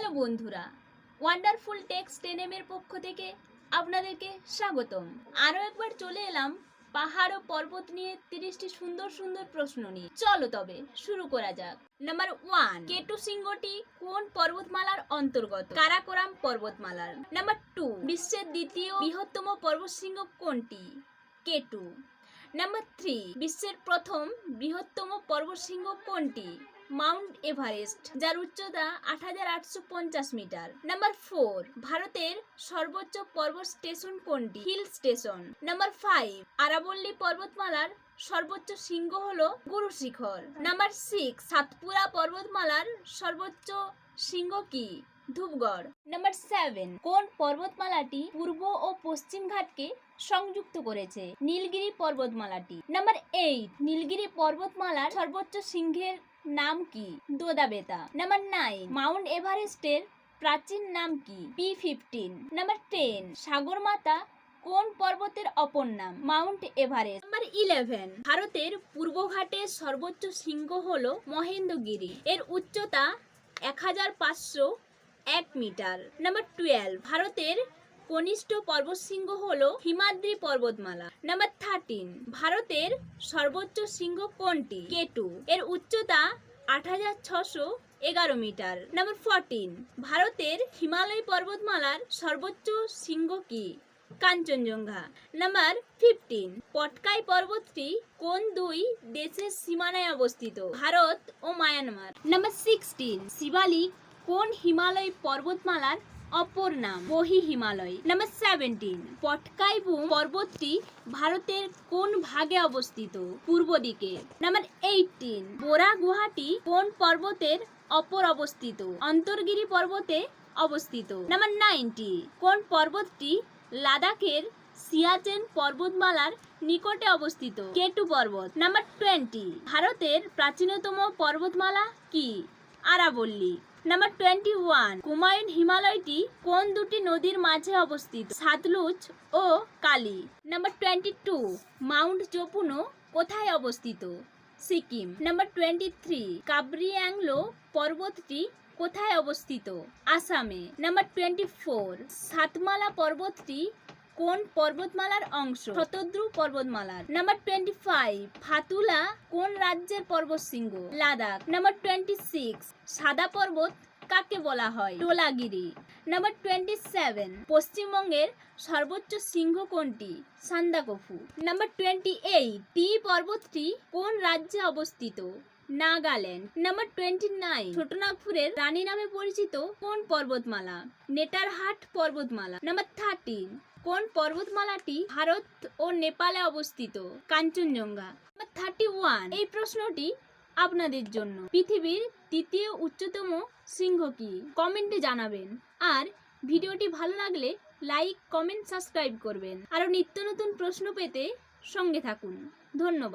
Hello বন্ধুরা, wonderful text 10M এর পক্ষ থেকে আপনাদেরকে স্বাগতম। আরও একবার চলে এলাম পাহাড় ও পর্বত নিয়ে 30টি সুন্দর সুন্দর প্রশ্ন নিয়ে। চলো তবে শুরু করা যাক। নাম্বার 1, কেটু শৃঙ্গটি কোন পর্বতমালার অন্তর্গত? কারাকোরাম পর্বতমালার। নাম্বার 2, বিশ্বের দ্বিতীয় বৃহত্তম পর্বতশৃঙ্গ কোনটি? কেটু। নাম্বার 3, বিশ্বের প্রথম বৃহত্তম পর্বতশৃঙ্গ কোনটি? মাউন্ট এভারেস্ট, যার উচ্চতা 8850 মিটার। নাম্বার 4, ভারতের সর্বোচ্চ পর্বত স্টেশন কোনটি? Hill station. নাম্বার 5, আরাবল্লী পর্বতমালার সর্বোচ্চ শৃঙ্গ হলো গুরু শিখর। নাম্বার 6, সাতপুরা পর্বতমালার সর্বোচ্চ শৃঙ্গ কি? ধূপগড়। নাম্বার 7, কোন পর্বতমালাটি পূর্ব ও পশ্চিম ঘাটকে সংযুক্ত করেছে? নীলগিরি পর্বতমালাটি। নাম্বার 8, নীলগিরি পর্বতমালার সর্বোচ্চ শৃঙ্গের নাম কি? দোদাবেতা। নাম্বার 9, মাউন্ট এভারেস্টের প্রাচীন নাম কি? P15। নাম্বার 10, সাগরমাতা কোন পর্বতের অপর নাম? Mount Everest. নাম্বার 11, ভারতের পূর্বঘাটের সর্বোচ্চ শৃঙ্গ হলো মহেন্দ্রগিরি, এর উচ্চতা 1501 মিটার। নাম্বার 12, ভারতের কনিষ্ঠ পর্বতশৃঙ্গ হলো হিমাদ্রি পর্বতমালা। নাম্বার 13, ভারতের সর্বোচ্চ শৃঙ্গ কোনটি? কেটু, এর উচ্চতা 8611 মিটার। নাম্বার 14, ভারতের হিমালয় পর্বতমালার সর্বোচ্চ শৃঙ্গ কি? কাঞ্চনজঙ্ঘা। নাম্বার 15, পটকাই পর্বতটি কোন দুই দেশের সীমানায় অবস্থিত? ভারত ও মায়ানমার। নাম্বার 16, শিবালিক কোন হিমালয় পর্বতমালার অপর নাম? বহি হিমালয়। নাম্বার 17, পটকাইবুম পর্বতটি ভারতের কোন ভাগে অবস্থিত? পূর্ব দিকে। নাম্বার 18, বোরা গুহাটি কোন পর্বতের অপর অবস্থিত? অন্তর্গিরি পর্বতে অবস্থিত। নাম্বার 19, কোন পর্বতটি লাদাখের সিয়াচেন পর্বতমালার নিকটে অবস্থিত? কেটু পর্বত। নাম্বার 20, ভারতের প্রাচীনতম পর্বতমালা কি? আরাবল্লী। নাম্বার 21, কুমায়ুন হিমালয়টি কোন দুটি নদীর মাঝে অবস্থিত? সাতলুজ ও কালী। নাম্বার 22, মাউন্ট জোপুনো কোথায় অবস্থিত? সিকিম। নাম্বার 23, কাবরিয়াংলো পর্বতটি কোথায় অবস্থিত? আসামে। নাম্বার 24, সাতমালা পর্বতটি কোন পর্বতমালার অংশ? শতদ্রু পর্বতমালার। নাম্বার 25, ফাতুলা কোন রাজ্যের পর্বতশৃঙ্গ? লাদাখ। নাম্বার 26, সাদা পর্বত কাকে বলা হয়? ধোলাগিরি। নাম্বার 27, পশ্চিমবঙ্গের সর্বোচ্চ শৃঙ্গ কোনটি? সান্দাকফু। নাম্বার 28, টি পর্বতটি কোন রাজ্যে অবস্থিত? নাগাল্যান্ড। নাম্বার 29, ছোটনাগপুরের রানী নামে পরিচিত কোন পর্বতমালা? নেটারহাট পর্বতমালা। নাম্বার 30, কোন পর্বতমালাটি ভারত ও নেপালে অবস্থিত? কাঞ্চনজঙ্ঘা। নাম্বার 31, এই প্রশ্নটি আপনাদের জন্য। পৃথিবীর তৃতীয় উচ্চতম শৃঙ্গ কি? কমেন্টে জানাবেন। আর ভিডিওটি ভালো লাগলে লাইক, কমেন্ট, সাবস্ক্রাইব করবেন। আরও নিত্য নতুন প্রশ্ন পেতে সঙ্গে থাকুন। ধন্যবাদ।